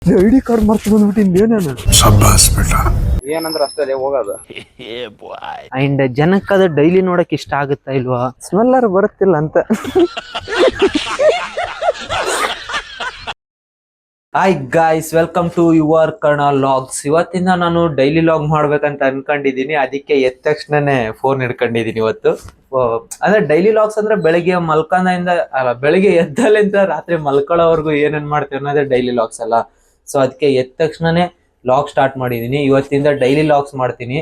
ID card ಮರ್ತು ಬಂದ್ಬಿಟ್ಟಿನಿ ನಾನು. ಏನಂದ್ರೆ ಅಷ್ಟೇ ಹೋಗೋದು. ಅಂಡ್ ಜನಕ್ಕದ ಡೈಲಿ ನೋಡಕ್ ಇಷ್ಟ ಆಗುತ್ತಾ ಇಲ್ವಾ? ಸ್ಮೆಲ್ಲರ್ ಬರುತ್ತಿಲ್ಲ ಅಂತ. Hi guys, welcome to your Kannada logs. ಇವತ್ತಿಂದ ನಾನು ಡೈಲಿ ಲಾಗ್ ಮಾಡ್ಬೇಕಂತ ಅನ್ಕೊಂಡಿದೀನಿ. ಅದಕ್ಕೆ ಎದ್ದ ತಕ್ಷಣನೇ ಫೋನ್ ಹಿಡ್ಕೊಂಡಿದೀನಿ ಇವತ್ತು. ಅಂದ್ರೆ ಡೈಲಿ ಲಾಗ್ಸ್ ಅಂದ್ರೆ ಬೆಳಿಗ್ಗೆ ಮಲ್ಕೊಂದಿಂದ ಬೆಳಿಗ್ಗೆ ಎದ್ದಲ್ಲಿಂದ ರಾತ್ರಿ ಮಲ್ಕೊಳ್ಳೋವರೆಗೂ ಏನೇನ್ ಮಾಡ್ತೀವಿ ಅನ್ನೋದೇ ಡೈಲಿ ಲಾಗ್ಸ್ ಅಲ್ಲ. ಸೊ ಅದಕ್ಕೆ ಎದ್ದ ತಕ್ಷಣನೇ ಲಾಗ್ ಸ್ಟಾರ್ಟ್ ಮಾಡಿದೀನಿ. ಇವತ್ತಿಂದ ಡೈಲಿ ಲಾಗ್ಸ್ ಮಾಡ್ತೀನಿ.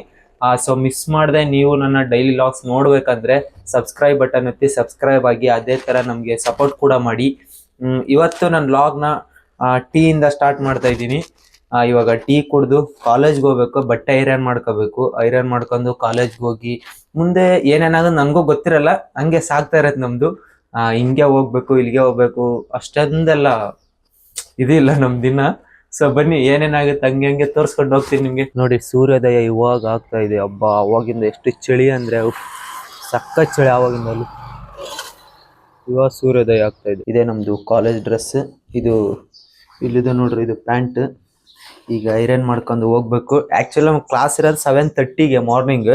ಸೊ ಮಿಸ್ ಮಾಡದೆ ನೀವು ನನ್ನ ಡೈಲಿ ಲಾಗ್ಸ್ ನೋಡ್ಬೇಕಂದ್ರೆ ಸಬ್ಸ್ಕ್ರೈಬ್ ಬಟನ್ ಒತ್ತಿ ಸಬ್ಸ್ಕ್ರೈಬ್ ಆಗಿ, ಅದೇ ತರ ನಮ್ಗೆ ಸಪೋರ್ಟ್ ಕೂಡ ಮಾಡಿ. ಇವತ್ತು ನನ್ನ ಲಾಗ್ನ ಟೀ ಇಂದ ಸ್ಟಾರ್ಟ್ ಮಾಡ್ತಾ ಇದ್ದೀನಿ. ಇವಾಗ ಟೀ ಕುಡ್ದು ಕಾಲೇಜ್ಗೆ ಹೋಗ್ಬೇಕು, ಬಟ್ಟೆ ಐರನ್ ಮಾಡ್ಕೋಬೇಕು. ಐರನ್ ಮಾಡ್ಕೊಂಡು ಕಾಲೇಜ್ಗೆ ಹೋಗಿ ಮುಂದೆ ಏನೇನಾಗೋದು ನನಗೂ ಗೊತ್ತಿರಲ್ಲ, ಹಂಗೆ ಸಾಗ್ತಾ ಇರತ್ತೆ ನಮ್ದು. ಹಿಂಗೆ ಹೋಗ್ಬೇಕು, ಇಲ್ಲಿಗೆ ಹೋಗ್ಬೇಕು, ಅಷ್ಟೊಂದೆಲ್ಲ ಇದಿಲ್ಲ ನಮ್ ದಿನ. ಸೊ ಬನ್ನಿ ಏನೇನಾಗುತ್ತೆ ಹಂಗೆ ತೋರ್ಸ್ಕೊಂಡು ಹೋಗ್ತೀನಿ ನಿಮ್ಗೆ. ನೋಡಿ ಸೂರ್ಯೋದಯ ಇವಾಗ ಆಗ್ತಾ ಇದೆ. ಹಬ್ಬ ಅವಾಗಿಂದ ಎಷ್ಟು ಚಳಿ ಅಂದ್ರೆ ಸಖತ್ ಚಳಿ ಆವಾಗಿಂದಲೂ. ಇವಾಗ ಸೂರ್ಯೋದಯ ಆಗ್ತಾ ಇದೆ. ಇದೇ ನಮ್ದು ಕಾಲೇಜ್ ಡ್ರೆಸ್. ಇದು ಇಲ್ಲಿದೆ ನೋಡ್ರಿ, ಇದು ಪ್ಯಾಂಟ್. ಈಗ ಐರನ್ ಮಾಡ್ಕೊಂಡು ಹೋಗ್ಬೇಕು. ಆಕ್ಚುಲಿ ನಮ್ಗೆ ಕ್ಲಾಸ್ ಇರೋದು 7:30ಗೆ ಮಾರ್ನಿಂಗ್.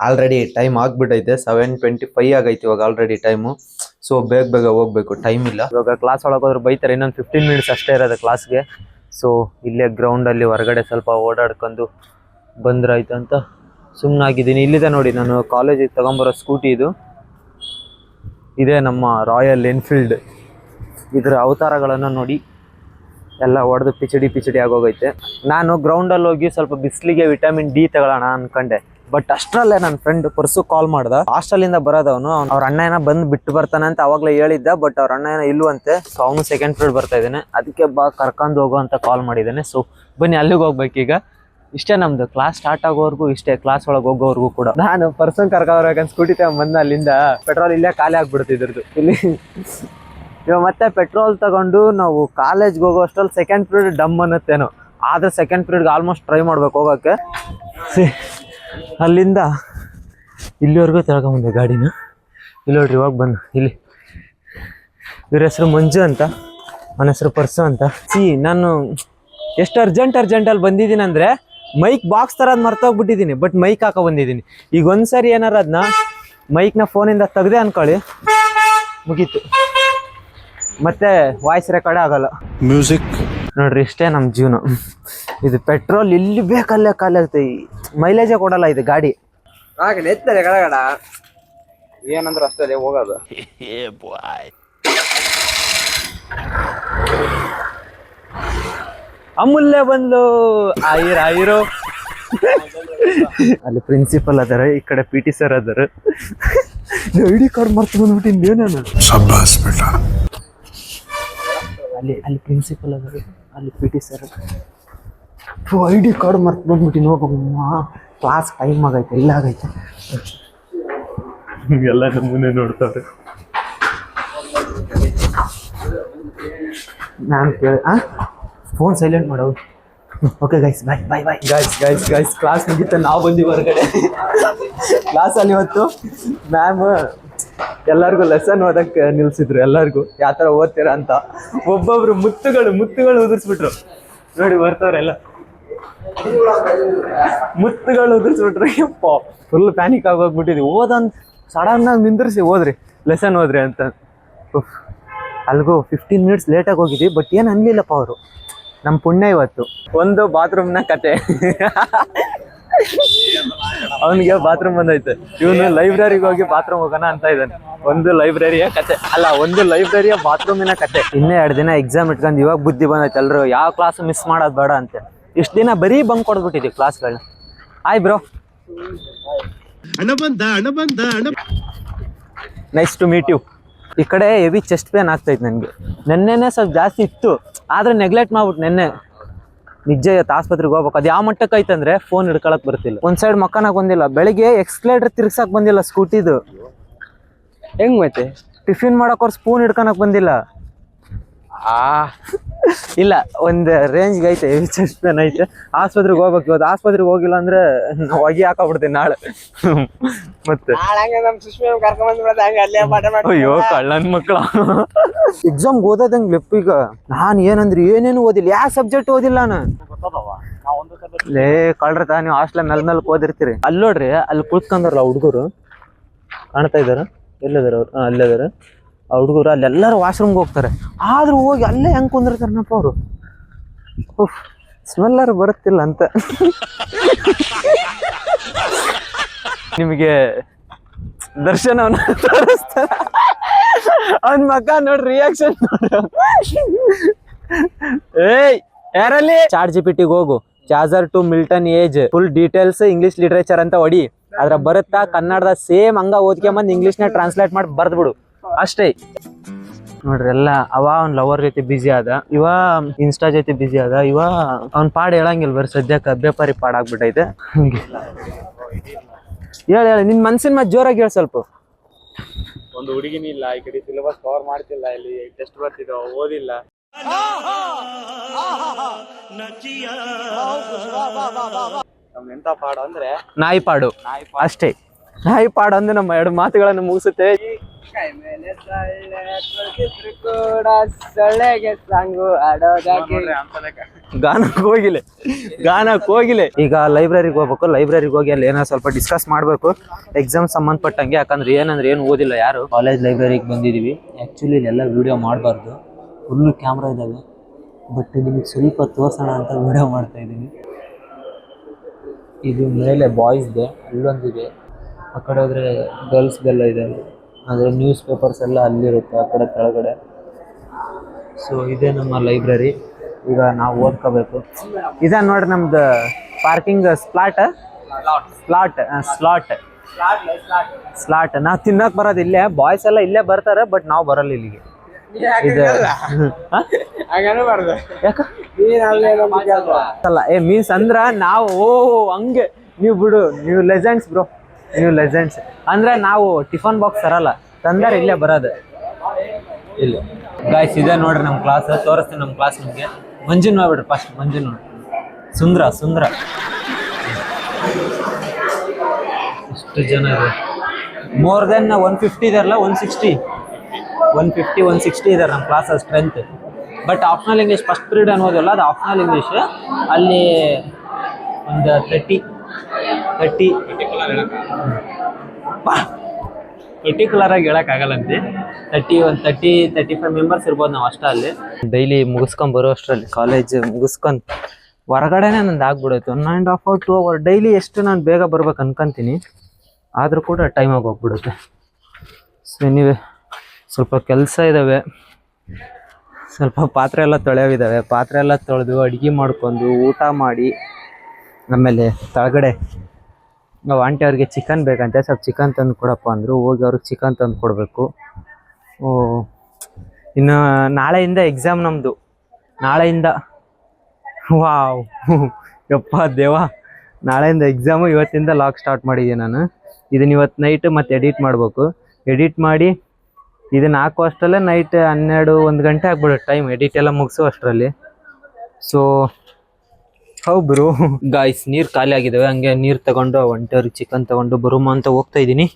ಆಲ್ರೆಡಿ ಟೈಮ್ ಆಗ್ಬಿಟ್ಟೈತೆ, 7:25 ಆಗೈತೆ ಇವಾಗ ಆಲ್ರೆಡಿ ಟೈಮು. ಸೊ ಬೇಗ ಹೋಗ್ಬೇಕು, ಟೈಮ್ ಇಲ್ಲ. ಇವಾಗ ಕ್ಲಾಸ್ ಒಳಗೆ ಹೋದ್ರೆ ಬೈತಾರೆ, ಇನ್ನೊಂದು 15 ಮಿನಿಟ್ಸ್ ಅಷ್ಟೇ ಇರೋದು ಕ್ಲಾಸ್ಗೆ. ಸೊ ಇಲ್ಲೇ ಗ್ರೌಂಡಲ್ಲಿ ಹೊರಗಡೆ ಸ್ವಲ್ಪ ಓಡಾಡ್ಕೊಂಡು ಬಂದ್ರಾಯ್ತು ಅಂತ ಸುಮ್ಮನಾಗಿದ್ದೀನಿ. ಇಲ್ಲಿದೆ ನೋಡಿ ನಾನು ಕಾಲೇಜಿಗೆ ತಗೊಂಬರೋ ಸ್ಕೂಟಿ. ಇದೇ ನಮ್ಮ ರಾಯಲ್ ಎನ್ಫೀಲ್ಡ್. ಇದರ ಅವತಾರಗಳನ್ನು ನೋಡಿ ಎಲ್ಲ ಹೊಡೆದು ಪಿಚಡಿ ಆಗೋಗೈತೆ. ನಾನು ಗ್ರೌಂಡಲ್ಲಿ ಹೋಗಿ ಸ್ವಲ್ಪ ಬಿಸಿಲಿಗೆ ವಿಟಮಿನ್ ಡಿ ತಗೊಳ್ಳೋಣ ಅನ್ಕೊಂಡೆ. ಬಟ್ ಅಷ್ಟರಲ್ಲೇ ನನ್ನ ಫ್ರೆಂಡ್ ಪರ್ಸು ಕಾಲ್ ಮಾಡ್ದ. ಹಾಸ್ಟೆಲಿಂದ ಬರೋದವನು, ಅವ್ರ ಅಣ್ಣ ಏನೋ ಬಂದು ಬಿಟ್ಟು ಬರ್ತಾನೆ ಅಂತ ಅವಾಗಲೇ ಹೇಳಿದ್ದ. ಬಟ್ ಅವ್ರ ಅಣ್ಣ ಏನೋ ಇಲ್ವಂತೆ. ಸೊ ಅವನು ಸೆಕೆಂಡ್ ಪೀರಿಯಡ್ ಬರ್ತಾ ಇದ್ದಾನೆ, ಅದಕ್ಕೆ ಕರ್ಕೊಂಡು ಹೋಗೋ ಅಂತ ಕಾಲ್ ಮಾಡಿದ್ದಾನೆ. ಸೊ ಬನ್ನಿ ಅಲ್ಲಿಗೆ ಹೋಗ್ಬೇಕೀಗ. ಇಷ್ಟೇ ನಮ್ದು ಕ್ಲಾಸ್ ಸ್ಟಾರ್ಟ್ ಆಗೋವರೆಗೂ ಇಷ್ಟೇ, ಕ್ಲಾಸ್ ಒಳಗೆ ಹೋಗೋವರೆಗೂ ಕೂಡ. ನಾನು ಪರ್ಸನ್ ಕರ್ಕೊಂಡ್ಬರ್ಬೇಕಂತ ಸ್ಕೂಟಿ ತಗೊಂಡ್ ಅಲ್ಲಿಂದ ಪೆಟ್ರೋಲ್ ಇಲ್ಲೇ ಖಾಲಿ ಆಗ್ಬಿಡ್ತಿದ್ರದ್ದು ಇಲ್ಲಿ. ಇವಾಗ ಮತ್ತೆ ಪೆಟ್ರೋಲ್ ತಗೊಂಡು ನಾವು ಕಾಲೇಜ್ಗೆ ಹೋಗೋ ಅಷ್ಟ್ರಲ್ಲಿ ಸೆಕೆಂಡ್ ಪೀರಿಯಡ್ ಡಮ್ ಅನ್ನತ್ತೇನೋ. ಆದ್ರೆ ಸೆಕೆಂಡ್ ಪೀರಿಯಡ್ಗೆ ಆಲ್ಮೋಸ್ಟ್ ಟ್ರೈ ಮಾಡ್ಬೇಕು ಹೋಗೋಕ್ಕೆ. ಅಲ್ಲಿಂದ ಇಲ್ಲಿವರೆಗೂ ತಗೊಂಬಂದೆ ಗಾಡಿನ. ಇಲ್ಲಿ ನೋಡ್ರಿ ಇವಾಗ ಬಂದು ಇಲ್ಲಿ. ಇವ್ರ ಹೆಸರು ಮಂಜು ಅಂತ, ನನ್ನ ಹೆಸರು ಪರ್ಸು ಅಂತ. ನಾನು ಎಷ್ಟು ಅರ್ಜೆಂಟಲ್ಲಿ ಬಂದಿದ್ದೀನಿ ಅಂದರೆ ಮೈಕ್ ಬಾಕ್ಸ್ ತರದ್ ಮರ್ತೋಗ್ಬಿಟ್ಟಿದ್ದೀನಿ. ಬಟ್ ಮೈಕ್ ಹಾಕೋ ಬಂದಿದ್ದೀನಿ. ಈಗ ಒಂದ್ಸರಿ ಏನಾರ ಅದನ್ನ ಮೈಕ್ನ ಫೋನಿಂದ ತೆಗ್ದೆ ಅನ್ಕೊಳ್ಳಿ, ಮುಗೀತು, ಮತ್ತೆ ವಾಯ್ಸ್ ರೆಕಾರ್ಡ್ ಆಗಲ್ಲ. ಮ್ಯೂಸಿಕ್ ನೋಡ್ರಿ, ಇಷ್ಟೇ ನಮ್ಮ ಜೀವನ. ಇದು ಪೆಟ್ರೋಲ್ ಇಲ್ಲಿ ಬೇಕಲ್ಲೇ ಖಾಲಿ ಆಗ್ತದೆ. ಮೈಲೇಜೇ ಕೊಡಲ್ಲ ಇದು ಗಾಡಿ. ಎತ್ತಾರೆ ಗಡಗಡ ಏನಂದ್ರೆ ಅಷ್ಟೇ ಹೋಗೋದು. ಅಮೂಲ್ಯ ಬಂದು ಆಯಿರೋ. ಅಲ್ಲಿ ಪ್ರಿನ್ಸಿಪಲ್ ಅದಾರ, ಈ ಕಡೆ PT ಸರ್ ಅದಾರ. ಐಡಿ ಕಾರ್ಡ್ ಮರ್ತು ಬಂದ್ಬಿಟ್ಟಿನಿ ನಾನು. ಅಲ್ಲಿ ಪ್ರಿನ್ಸಿಪಲ್ ಅದಾರ, ಅಲ್ಲಿ PT ಸರ್. ಐಡಿ ಕಾರ್ಡ್ ಮರ್ತು ಬಂದ್ಬಿಟ್ಟಿನಿ. ಹೋಗಮ್ಮ, ಕ್ಲಾಸ್ ಟೈಮ್ ಆಗೈತೆ, ಎಲ್ಲ ಆಗೈತೆ. ಎಲ್ಲ ನಮ್ಮನ್ನೇ ನೋಡ್ತಾರೆ. ನಾನು ಕೇಳಿ ಫೋನ್ ಸೈಲೆಂಟ್ ಮಾಡೋದು. ಓಕೆ ಗೈಸ್, ಬಾಯ್. ಗೈಸ್ ಕ್ಲಾಸ್ ಮುಗಿತ, ನಾವು ಬಂದಿವಿ ಹೊರಗಡೆ. ಕ್ಲಾಸಲ್ಲಿ ಇವತ್ತು ಮ್ಯಾಮ್ ಎಲ್ಲರಿಗೂ ಲೆಸನ್ ಓದಕ್ಕೆ ನಿಲ್ಸಿದ್ರು. ಎಲ್ಲರಿಗೂ ಯಾವ ಥರ ಓದ್ತೀರಾ ಅಂತ. ಒಬ್ಬೊಬ್ರು ಮುತ್ತುಗಳು ಉದುರಿಸ್ಬಿಟ್ರು. ನೋಡಿ ಬರ್ತಾವ್ರೆ ಎಲ್ಲ ಮುತ್ತುಗಳು ಉದುರಿಸ್ಬಿಟ್ರು. ಯಪ್ಪ, ಫುಲ್ ಪ್ಯಾನಿಕ್ ಆಗೋಗ್ಬಿಟ್ಟಿದ್ವಿ. ಓದಂತ ಸಡನ್ ಆಗಿ ನಿಂದ್ರಿಸಿ ಓದ್ರಿ, ಲೆಸನ್ ಓದ್ರಿ ಅಂತ. ಅಲ್ಗೂ 15 ಮಿನಿಟ್ಸ್ ಲೇಟಾಗಿ ಹೋಗಿದ್ವಿ. ಬಟ್ ಏನು ಅನ್ಲಿಲ್ಲಪ್ಪ ಅವರು. ನಮ್ಮ ಪುಣ್ಯ ಇವತ್ತು. ಒಂದು ಬಾತ್ರೂಮ್ನ ಕತೆ. ಅವನಿಗೆ ಬಾತ್ರೂಮ್ ಬಂದೈತೆ, ಇವನು ಲೈಬ್ರರಿಗೆ ಹೋಗಿ ಬಾತ್ರೂಮ್ ಹೋಗೋಣ ಅಂತ ಇದ್ದಾನೆ. ಒಂದು ಲೈಬ್ರರಿಯ ಕತೆ ಅಲ್ಲ, ಒಂದು ಲೈಬ್ರರಿಯ ಬಾತ್ರೂಮಿನ ಕತೆ. ಇನ್ನೇ 2 ದಿನ ಎಕ್ಸಾಮ್ ಇಟ್ಕೊಂಡು ಇವಾಗ ಬುದ್ಧಿ ಬಂದೈತೆ ಎಲ್ರು, ಯಾವ ಕ್ಲಾಸ್ ಮಿಸ್ ಮಾಡೋದು ಬೇಡ ಅಂತ. ಇಷ್ಟು ದಿನ ಬರೀ ಬಂಕ್ ಕೊಡ್ಬಿಟ್ಟಿದ್ದೀವಿ ಕ್ಲಾಸ್ಗಳನ್ನ. Hi bro, nice to meet you. ಈ ಕಡೆ ಹೆವಿ ಚೆಸ್ಟ್ ಪೇನ್ ಆಗ್ತೈತೆ ನನಗೆ. ನೆನ್ನೆನೇ ಸ್ವಲ್ಪ ಜಾಸ್ತಿ ಇತ್ತು, ಆದರೆ ನೆಗ್ಲೆಕ್ಟ್ ಮಾಡ್ಬಿಟ್ಟು ನೆನ್ನೆ ನಿಜ ಇವತ್ತು ಆಸ್ಪತ್ರೆಗೆ ಹೋಗ್ಬೇಕು. ಅದು ಯಾವ ಮಟ್ಟಕ್ಕೆ ಐತಂದ್ರೆ ಫೋನ್ ಹಿಡ್ಕೊಳಕ್ ಬರ್ತಿಲ್ಲ. ಒಂದು ಸೈಡ್ ಮಕ್ಕನಾಗ ಬಂದಿಲ್ಲ, ಬೆಳಿಗ್ಗೆ ಎಕ್ಸ್ಲೇಟರ್ ತಿರ್ಗ್ಸಕ್ ಬಂದಿಲ್ಲ ಸ್ಕೂಟಿದು. ಹೆಂಗ್ ಮತ್ತೆ ಟಿಫಿನ್ ಮಾಡಕ್ ಅವ್ರು ಸ್ಪೂನ್ ಹಿಡ್ಕೊಳಕ್ ಬಂದಿಲ್ಲ. ಇಲ್ಲ ಒಂದ್ ರೇಂಜ್ಗೆ ಐತೆ ಚೆಸ್ಟ್ ಪೇನ್ ಐತೆ. ಆಸ್ಪತ್ರೆಗೆ ಹೋಗ್ಬೇಕು ಇವತ್ತು. ಆಸ್ಪತ್ರೆಗೆ ಹೋಗಿಲ್ಲ ಅಂದ್ರೆ ಹೊಗೆ ಹಾಕಬಿಡ್ತೀನಿ ನಾಳೆ. ಮತ್ತೆ ಅಯ್ಯೋ ಕಳ್ಳನ್ ಮಕ್ಳ. ಎಕ್ಸಾಮ್ ಓದೋದಂಗ್ ಲೆಪ್. ಈಗ ನಾನ್ ಏನಂದ್ರೆ ಏನೇನು ಓದಿಲ್ಲ, ಯಾವ ಸಬ್ಜೆಕ್ಟ್ ಓದಿಲ್ಲ ನಾನು. ಲೇ ಕಳ್ರತ, ನೀವು ಹಾಸ್ಟೆಲ್ ಮೆಲ್ಕ್ ಓದಿರ್ತೀರಿ. ಅಲ್ಲಿ ನೋಡ್ರಿ, ಅಲ್ಲಿ ಕುಳಿತ್ಕೊಂಡ್ರಲ್ಲ ಹುಡುಗರು ಕಾಣ್ತಾ ಇದಾರ. ಎಲ್ಲದಾರ ಅವ್ರು? ಅಲ್ಲದಾರ ಆ ಹುಡುಗರು. ಅಲ್ಲೆಲ್ಲರೂ ವಾಶ್ರೂಮ್ಗೆ ಹೋಗ್ತಾರೆ, ಆದ್ರೂ ಹೋಗಿ ಅಲ್ಲೇ ಹೆಂಗ್ ಕುಂದಿರ್ತಾರನಪ್ಪ ಅವರು. ಸ್ಮೆಲ್ಲರ್ ಬರುತ್ತಿಲ್ಲ ಅಂತ. ನಿಮಗೆ ದರ್ಶನವನ್ನ ತೋರಿಸ್ತಾರ, ಅವನ್ ಮಕ್ಕ ನೋಡ್ರಿ, ರಿಯಾಕ್ಷನ್ ನೋಡ್ರಿ. ಏಯ್ ಯಾರಲ್ಲಿ ಚಾಟ್ ಜಿಪಿಟಿಗೆ ಹೋಗು, Chaucer to Milton age full details English literature ಅಂತ ಹೊಡಿ. ಅದ್ರ ಬರುತ್ತಾ ಕನ್ನಡದ ಸೇಮ್ ಹಂಗ ಓದ್ಕೊಂಬಂದ್ ಇಂಗ್ಲಿಷ್ನ ಟ್ರಾನ್ಸ್ಲೇಟ್ ಮಾಡಿ ಬರ್ದ್ ಬಿಡು ಅಷ್ಟೇ. ನೋಡ್ರಿ ಎಲ್ಲ ಅವ ಅವ್ನ ಲವರ್ ಜೊತೆ ಬಿಜಿ ಆದ, ಇವ ಇನ್ಸ್ಟಾ ಜೊತೆ ಬಿಜಿ ಆದ, ಇವ ಅವ್ನ ಪಾಡ್ ಹೇಳಂಗಿಲ್ಲ. ಬರೀ ಸದ್ಯಕ್ಕೆ ಬೇಪಾರಿ ಪಾಡ್ ಆಗ್ಬಿಟ್ಟೈತೆ. ಹೇಳ ನಿನ್ ಮನ್ಸಿನ ಮತ್ ಜೋರಾಗಿ ಹೇಳ ಸ್ವಲ್ಪ. ಒಂದು ಹುಡುಗಿನ ಇಲ್ಲ, ಈ ಕಡೆ ಸಿಲೆಬಸ್ ಕವರ್ ಮಾಡ್ತಿಲ್ಲ, ಇಲ್ಲಿ ಟೆಸ್ಟ್ ಬರ್ತಿದ್ದ ಓದಿಲ್ಲ. ಎಂತ ಪಾಡು ಅಂದ್ರೆ ನಾಯಿ ಪಾಡು ಅಷ್ಟೇ. ನಾಯಿ ಪಾಡು ಅಂದ್ರೆ ನಮ್ಮ ಎರಡು ಮಾತುಗಳನ್ನು ಮುಗಿಸುತ್ತೆ. ಗಾನಕ್ಕೆ ಹೋಗಿಲ್ಲ. ಈಗ ಲೈಬ್ರರಿಗೆ ಹೋಗ್ಬೇಕು. ಲೈಬ್ರರಿಗೆ ಹೋಗಿ ಅಲ್ಲಿ ಏನೋ ಸ್ವಲ್ಪ ಡಿಸ್ಕಸ್ ಮಾಡ್ಬೇಕು ಎಕ್ಸಾಮ್ ಸಂಬಂಧಪಟ್ಟಂಗೆ. ಯಾಕಂದ್ರೆ ಏನಂದ್ರೆ ಏನು ಓದಿಲ್ಲ ಯಾರು. ಕಾಲೇಜ್ ಲೈಬ್ರರಿಗೆ ಬಂದಿದೀವಿ. ಆಕ್ಚುಲಿ ಇಲ್ಲೆಲ್ಲ ವಿಡಿಯೋ ಮಾಡಬಾರ್ದು, ಫುಲ್ಲು ಕ್ಯಾಮ್ರಾ ಇದ್ದಾವೆ. ಬಟ್ ನಿಮಗೆ ಸ್ವಲ್ಪ ತೋರ್ಸೋಣ ಅಂತ ವಿಡಿಯೋ ಮಾಡ್ತಾ ಇದ್ದೀನಿ. ಇದು ಮೇಲೆ ಬಾಯ್ಸ್ದೆ, ಅಲ್ಲೊಂದಿದೆ. ಆ ಕಡೆ ಹೋದರೆ ಗರ್ಲ್ಸ್ಗೆಲ್ಲ ಇದೆ. ಅಂದರೆ ನ್ಯೂಸ್ ಪೇಪರ್ಸ್ ಎಲ್ಲ ಅಲ್ಲಿರುತ್ತೆ ಆ ಕಡೆ ಕೆಳಗಡೆ. ಸೊ ಇದೇ ನಮ್ಮ ಲೈಬ್ರರಿ. ಈಗ ನಾವು ಓದ್ಕೋಬೇಕು. ಇದೆ ನೋಡ್ರಿ ನಮ್ದು ಪಾರ್ಕಿಂಗ್ ಸ್ಲಾಟ್. ನಾವು ತಿನ್ನೋಕೆ ಬರೋದು ಇಲ್ಲೇ. ಬಾಯ್ಸ್ ಎಲ್ಲ ಇಲ್ಲೇ ಬರ್ತಾರೆ, ಬಟ್ ನಾವು ಬರಲ್ಲ ಇಲ್ಲಿಗೆ. ಇದು ಅಲ್ಲ ಮೀನ್ಸ್ ಅಂದ್ರ ನಾವು ಹಂಗೆ. ನೀವು ಬಿಡು, ನೀವು ಲೆಜೆಂಡ್ಸ್ ಬ್ರೋ, ನೀವು ಲೆಜೆಂಡ್ಸ್. ಅಂದ್ರೆ ನಾವು ಟಿಫನ್ ಬಾಕ್ಸ್ ತರಲ್ಲ, ತಂದಾರ ಇಲ್ಲೇ ಬರೋದು. ಇಲ್ಲ ಗಾಯ್ಸ್, ಇದೆ ನೋಡ್ರಿ ನಮ್ಮ ಕ್ಲಾಸ್. ತೋರಿಸ್ತೀನಿ ನಮ್ಮ ಕ್ಲಾಸ್ ನಿಮಗೆ. ಮಂಜುನ್ ನೋಡ್ಬಿಡ್ರಿ ಫಸ್ಟ್. ಮಂಜುನ್ ನೋಡ್ರಿ, ಸುಂದ್ರ ಎಷ್ಟು ಜನ ಇದೆ. ಮೋರ್ ದೆನ್ 150 ಇದಾರಲ್ಲ, 160 ಇದಾರೆ ನಮ್ಮ class strength. But optional English first period ಅನ್ನೋದಲ್ಲ, ಅದು ಆಪ್ಷನಲ್ ಇಂಗ್ಲೀಷ್. ಅಲ್ಲಿ ಒಂದು 30 ಪರ್ಟಿಕ್ಯುಲರ್ ಆಗಿ ಹೇಳೋಕ್ಕಾಗಲ್ಲಂತೆ. 35 ಮೆಂಬರ್ಸ್ ಇರ್ಬೋದು ನಾವು ಅಷ್ಟೇ. ಅಲ್ಲಿ ಡೈಲಿ ಮುಗಿಸ್ಕೊಂಡ್ ಬರೋ ಅಷ್ಟರಲ್ಲಿ, ಕಾಲೇಜ್ ಮುಗಿಸ್ಕೊಂಡು ಹೊರಗಡೆನೆ ನಂದು ಆಗ್ಬಿಡುತ್ತೆ 1.5 hour 2 hour ಡೈಲಿ. ಎಷ್ಟು ನಾನು ಬೇಗ ಬರ್ಬೇಕು ಅನ್ಕೊಂತೀನಿ, ಆದರೂ ಕೂಡ ಟೈಮ್ ಆಗಿ ಹೋಗ್ಬಿಡುತ್ತೆ. ಸೊ ನೀವೇ ಸ್ವಲ್ಪ ಕೆಲಸ ಇದ್ದಾವೆ, ಸ್ವಲ್ಪ ಪಾತ್ರೆ ಎಲ್ಲ ತೊಳೆಯೋವಿದ್ದಾವೆ. ಪಾತ್ರೆ ಎಲ್ಲ ತೊಳೆದು ಅಡುಗೆ ಮಾಡ್ಕೊಂಡು ಊಟ ಮಾಡಿ, ಆಮೇಲೆ ಕೆಳಗಡೆ ನಾವು ಆಂಟಿ ಅವ್ರಿಗೆ ಚಿಕನ್ ಬೇಕಂತೆ, ಸ್ವಲ್ಪ ಚಿಕನ್ ತಂದು ಕೊಡಪ್ಪ ಅಂದರು. ಹೋಗಿ ಅವ್ರಿಗೆ ಚಿಕನ್ ತಂದು ಕೊಡಬೇಕು. ಇನ್ನು ನಾಳೆಯಿಂದ ಎಕ್ಸಾಮ್ ನಮ್ಮದು. ನಾಳೆಯಿಂದ ವಾವ್ ಯಪ್ಪ ದೇವ, ನಾಳೆಯಿಂದ ಎಕ್ಸಾಮು. ಇವತ್ತಿಂದ ಲಾಗ್ ಸ್ಟಾರ್ಟ್ ಮಾಡಿದ್ದೀನಿ ನಾನು. ಇದನ್ನು ಇವತ್ತು ನೈಟ್ ಮತ್ತೆ ಎಡಿಟ್ ಮಾಡಬೇಕು. ಎಡಿಟ್ ಮಾಡಿ ಇದನ್ನು ಹಾಕೋ ಅಷ್ಟರಲ್ಲೇ ನೈಟ್ 12-1 ಗಂಟೆ ಆಗ್ಬಿಡುತ್ತೆ ಟೈಮ್, ಎಡಿಟ್ ಎಲ್ಲ ಮುಗಿಸೋ ಅಷ್ಟರಲ್ಲಿ. ಸೊ ಹೌ ಬ್ರೋ ಗಾಯ್ಸ್, ನೀರು ಖಾಲಿ ಆಗಿದ್ದಾವೆ. ಹಂಗೆ ನೀರು ತಗೊಂಡು ಒಂಟೆಯವ್ರಿಗೆ ಚಿಕನ್ ತೊಗೊಂಡು ಬರುಮ ಅಂತ ಹೋಗ್ತಾ ಇದ್ದೀನಿ.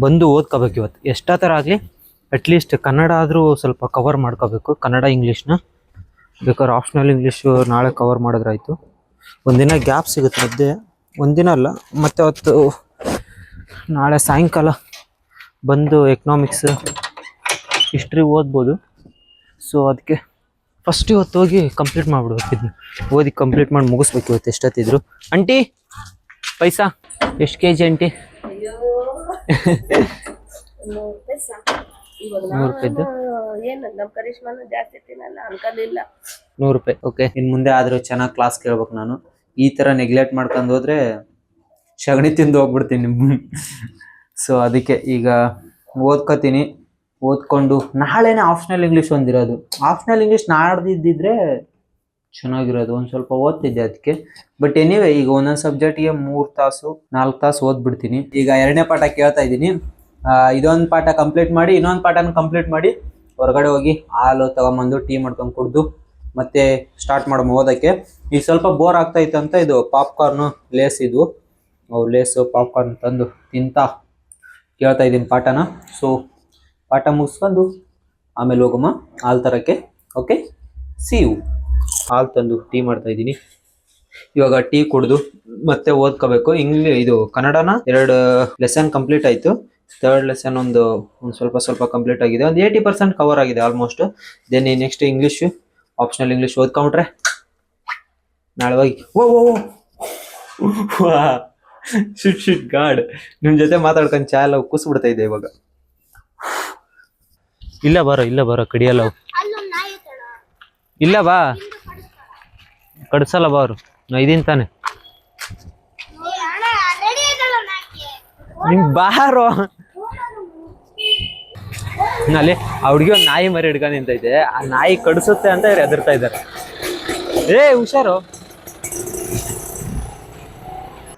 ಬಂದು ಓದ್ಕೋಬೇಕು ಇವತ್ತು. ಎಷ್ಟೋ ಥರ ಆಗಲಿ ಅಟ್ಲೀಸ್ಟ್ ಕನ್ನಡ ಆದರೂ ಸ್ವಲ್ಪ ಕವರ್ ಮಾಡ್ಕೋಬೇಕು. ಕನ್ನಡ ಇಂಗ್ಲೀಷ್ನ ಬೇಕಾದ್ರೆ ಆಪ್ಷನಲ್ ಇಂಗ್ಲೀಷು ನಾಳೆ ಕವರ್ ಮಾಡಿದ್ರಾಯ್ತು. ಒಂದಿನ ಗ್ಯಾಪ್ ಸಿಗುತ್ತೆ ಮಧ್ಯೆ, ಒಂದಿನ ಅಲ್ಲ ಮತ್ತೆ ಅವತ್ತು ನಾಳೆ ಸಾಯಂಕಾಲ ಬಂದು ಎಕನಾಮಿಕ್ಸ್ ಹಿಸ್ಟ್ರಿ ಓದ್ಬೋದು. ಸೊ ಅದಕ್ಕೆ ಫಸ್ಟ್ ಇವತ್ತು ಹೋಗಿ ಕಂಪ್ಲೀಟ್ ಮಾಡಿಬಿಡ್ಬೇಕು. ಇದನ್ನ ಓದಿ ಕಂಪ್ಲೀಟ್ ಮಾಡಿ ಮುಗಿಸ್ಬೇಕು ಇವತ್ತು ಎಷ್ಟೊತ್ತಿದ್ರು. ಆಂಟಿ ಪೈಸಾ ಎಷ್ಟು ಕೆಜಿ ಆಂಟಿ? 100 ರೂಪಾಯಿದ್ದು. 100 ರೂಪಾಯಿ. ಓಕೆ, ಇನ್ನು ಮುಂದೆ ಆದರೂ ಚೆನ್ನಾಗಿ ಕ್ಲಾಸ್ ಕೇಳ್ಬೇಕು ನಾನು. ಈ ಥರ ನೆಗ್ಲೆಕ್ಟ್ ಮಾಡ್ಕೊಂಡು ಹೋದ್ರೆ ಸಗಣಿ ತಿಂದು ಹೋಗ್ಬಿಡ್ತೀನಿ. ಸೊ ಅದಕ್ಕೆ ಈಗ ಓದ್ಕೋತೀನಿ. ಓದ್ಕೊಂಡು ನಾಳೆನೇ ಆಪ್ಷನಲ್ ಇಂಗ್ಲೀಷ್ ಒಂದಿರೋದು. ಆಪ್ಷನಲ್ ಇಂಗ್ಲೀಷ್ ನಾಡ್ದಿದ್ದಿದ್ರೆ ಚೆನ್ನಾಗಿರೋದು. ಒಂದು ಸ್ವಲ್ಪ ಓದ್ತಿದ್ದೆ ಅದಕ್ಕೆ. ಬಟ್ ಎನಿವೆ ಈಗ ಒಂದೊಂದು ಸಬ್ಜೆಕ್ಟ್ಗೆ 3 ತಾಸು 4 ತಾಸು ಓದ್ಬಿಡ್ತೀನಿ. ಈಗ 2ನೇ ಪಾಠ ಕೇಳ್ತಾ ಇದ್ದೀನಿ. ಇದೊಂದು ಪಾಠ ಕಂಪ್ಲೀಟ್ ಮಾಡಿ ಇನ್ನೊಂದು ಪಾಠನ ಕಂಪ್ಲೀಟ್ ಮಾಡಿ ಹೊರಗಡೆ ಹೋಗಿ ಹಾಲು ತಗೊಂಬಂದು ಟೀ ಮಾಡ್ಕೊಂಡು ಕುಡಿದು ಮತ್ತೆ ಸ್ಟಾರ್ಟ್ ಮಾಡೋಣ ಓದಕ್ಕೆ. ಈಗ ಸ್ವಲ್ಪ ಬೋರ್ ಆಗ್ತಾ ಇತ್ತು ಅಂತ ಇದು ಪಾಪ್ಕಾರ್ನು ಲೇಸ್ ಇದ್ವು, ಅವು ಲೇಸು ಪಾಪ್ಕಾರ್ನ್ ತಂದು ತಿಂತಾ ಕೇಳ್ತಾ ಇದ್ದೀನಿ ಪಾಠನ. ಸೊ ಪಾಠ ಮುಗಿಸ್ಕೊಂಡು ಆಮೇಲೆ ಹೋಗಮ್ಮ ಹಾಲು ತರಕ್ಕೆ. Okay, see you. ಹಾಲು ತಂದು ಟೀ ಮಾಡ್ತಾ ಇದ್ದೀನಿ. ಇವಾಗ ಟೀ ಕುಡಿದು ಮತ್ತೆ ಓದ್ಕೋಬೇಕು. ಇದು ಕನ್ನಡನ 2 ಲೆಸನ್ ಕಂಪ್ಲೀಟ್ ಆಯಿತು. 3rd ಲೆಸನ್ ಒಂದು ಸ್ವಲ್ಪ ಕಂಪ್ಲೀಟ್ ಆಗಿದೆ. ಒಂದು 80% ಕವರ್ ಆಗಿದೆ almost. Then next English, optional English ಓದ್ಕೊಂಡ್ರೆ ನಾಳೆ ಹೋಗಿ ಶಿಟ್ ಗಾಡ್ ನಿಮ್ಮ ಜೊತೆ ಮಾತಾಡ್ಕೊಂಡು ಚಾ ಎಲ್ಲ ಕುಸ್ಬಿಡ್ತಾ ಇದೆ ಇವಾಗ. ಇಲ್ಲ ಬರೋ ಕಡಿಯಲ್ಲ. ಇಲ್ಲ ಬಾ, ಕಡ್ಸಲ್ಲ ಬಾ ಅವರು. ನಾ ಇದೀನಿ ತಾನೆ, ನಿಮ್ ಬಾರೋ. ಅಲ್ಲಿ ಆ ಹುಡುಗಿ ಒಂದು ನಾಯಿ ಮರಿ ಹಿಡ್ಕೊಂಡು ನಿಂತೈತೆ. ಆ ನಾಯಿ ಕಡಿಸುತ್ತೆ ಅಂತ ಇವ್ರು ಹೆದರ್ತಾ ಇದ್ದಾರೆ. ಹುಷಾರು,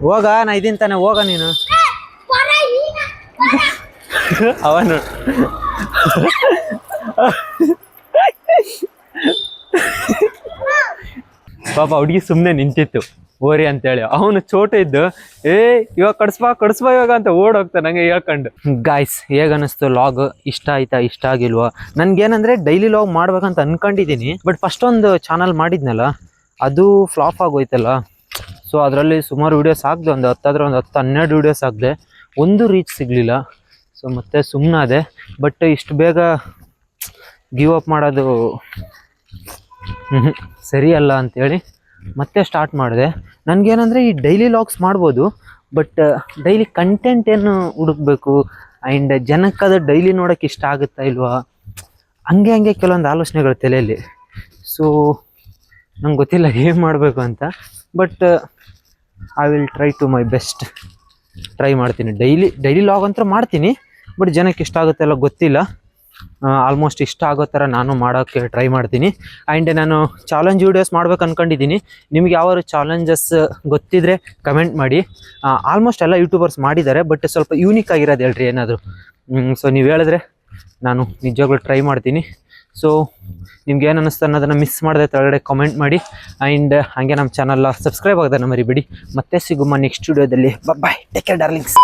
ಹೋಗ. ನಾ ಇದೀನಿ ತಾನೆ, ಹೋಗ ನೀನು. ಅವನು ಪಾಪ ಹುಡುಗಿ ಸುಮ್ಮನೆ ನಿಂತಿತ್ತು ಓರಿ ಅಂತೇಳಿ. ಅವನು ಚೋಟು ಇದ್ದು ಇವಾಗ ಕಡಿಸ್ಬಾ ಇವಾಗ ಅಂತ ಓಡೋಗ್ತಾ ನಂಗೆ ಹೇಳ್ಕೊಂಡು. ಗಾಯ್ಸ್, ಹೇಗನ್ನಿಸ್ತು ಲಾಗ್? ಇಷ್ಟ ಆಯ್ತಾ, ಇಷ್ಟ ಆಗಿಲ್ವಾ? ನನ್ಗೇನಂದ್ರೆ ಡೈಲಿ ಲಾಗ್ ಮಾಡ್ಬೇಕಂತ ಅನ್ಕೊಂಡಿದ್ದೀನಿ. ಬಟ್ ಫಸ್ಟ್ ಒಂದು ಚಾನಲ್ ಮಾಡಿದ್ನಲ್ಲ, ಅದು ಫ್ಲಾಪ್ ಆಗೋಯ್ತಲ್ಲ. ಸೊ ಅದರಲ್ಲಿ ಸುಮಾರು ವೀಡಿಯೋಸ್ ಹಾಕಿದೆ, ಒಂದು 10-12 ವೀಡಿಯೋಸ್ ಹಾಕಿದೆ. ಒಂದು ರೀಚ್ ಸಿಗಲಿಲ್ಲ. ಸೊ ಮತ್ತೆ ಸುಮ್ಮನಾದೆ. ಬಟ್ ಇಷ್ಟು ಬೇಗ ಗಿವ್ ಅಪ್ ಮಾಡೋದು ಸರಿ ಅಲ್ಲ ಅಂಥೇಳಿ ಮತ್ತೆ ಸ್ಟಾರ್ಟ್ ಮಾಡಿದೆ. ನನಗೇನಂದರೆ ಈ ಡೈಲಿ ಲಾಗ್ಸ್ ಮಾಡ್ಬೋದು, ಬಟ್ ಡೈಲಿ ಕಂಟೆಂಟ್ ಏನು ಹುಡುಕ್ಬೇಕು, ಆ್ಯಂಡ್ ಜನಕ್ಕೆ ಅದು ಡೈಲಿ ನೋಡೋಕ್ಕೆ ಇಷ್ಟ ಆಗುತ್ತಾ ಇಲ್ವಾ, ಹಂಗೆ ಕೆಲವೊಂದು ಆಲೋಚನೆಗಳು ತಲೆಯಲ್ಲಿ. ಸೊ ನಂಗೆ ಗೊತ್ತಿಲ್ಲ ಏನು ಮಾಡಬೇಕು ಅಂತ. But I will try to my best. Try ಮಾಡ್ತೀನಿ. ಡೈಲಿ ಲಾಗ್ ಅಂತ ಮಾಡ್ತೀನಿ, ಬಟ್ ಜನಕ್ಕೆ ಇಷ್ಟ ಆಗುತ್ತೆ ಎಲ್ಲ ಗೊತ್ತಿಲ್ಲ. ಆಲ್ಮೋಸ್ಟ್ ಇಷ್ಟ ಆಗೋ ಥರ ನಾನು ಮಾಡೋಕ್ಕೆ ಟ್ರೈ ಮಾಡ್ತೀನಿ. ಆ್ಯಂಡ್ ನಾನು ಚಾಲೆಂಜ್ ವೀಡಿಯೋಸ್ ಮಾಡ್ಬೇಕು ಅಂದ್ಕೊಂಡಿದ್ದೀನಿ. ನಿಮ್ಗೆ ಯಾವ ಚಾಲೆಂಜಸ್ ಗೊತ್ತಿದ್ರೆ ಕಮೆಂಟ್ ಮಾಡಿ. ಆಲ್ಮೋಸ್ಟ್ ಎಲ್ಲ ಯೂಟ್ಯೂಬರ್ಸ್ ಮಾಡಿದ್ದಾರೆ, ಬಟ್ ಸ್ವಲ್ಪ ಯೂನಿಕ್ ಆಗಿರೋದು ಹೇಳ್ರಿ ಏನಾದರೂ. ಸೊ ನೀವು ಹೇಳಿದ್ರೆ ನಾನು ನಿಜವಾಗ್ಲೂ ಟ್ರೈ ಮಾಡ್ತೀನಿ. ಸೊ ನಿಮ್ಗೆ ಏನು ಅನ್ನಿಸ್ತು ಅನ್ನೋದನ್ನು ಮಿಸ್ ಮಾಡಿದೆ ಕೆಳಗಡೆ ಕಾಮೆಂಟ್ ಮಾಡಿ. ಆ್ಯಂಡ್ ಹಾಗೆ ನಮ್ಮ ಚಾನಲ್ ಸಬ್ಸ್ಕ್ರೈಬ್ ಆಗೋದನ್ನು ಮರಿಬೇಡಿ. ಮತ್ತೆ ಸಿಗುಮ್ಮ ನೆಕ್ಸ್ಟ್ ವಿಡಿಯೋದಲ್ಲಿ. ಬಾಯ್, ಟೇಕ್ ಕೇರ್ ಡಾರ್ಲಿಂಗ್ಸ್.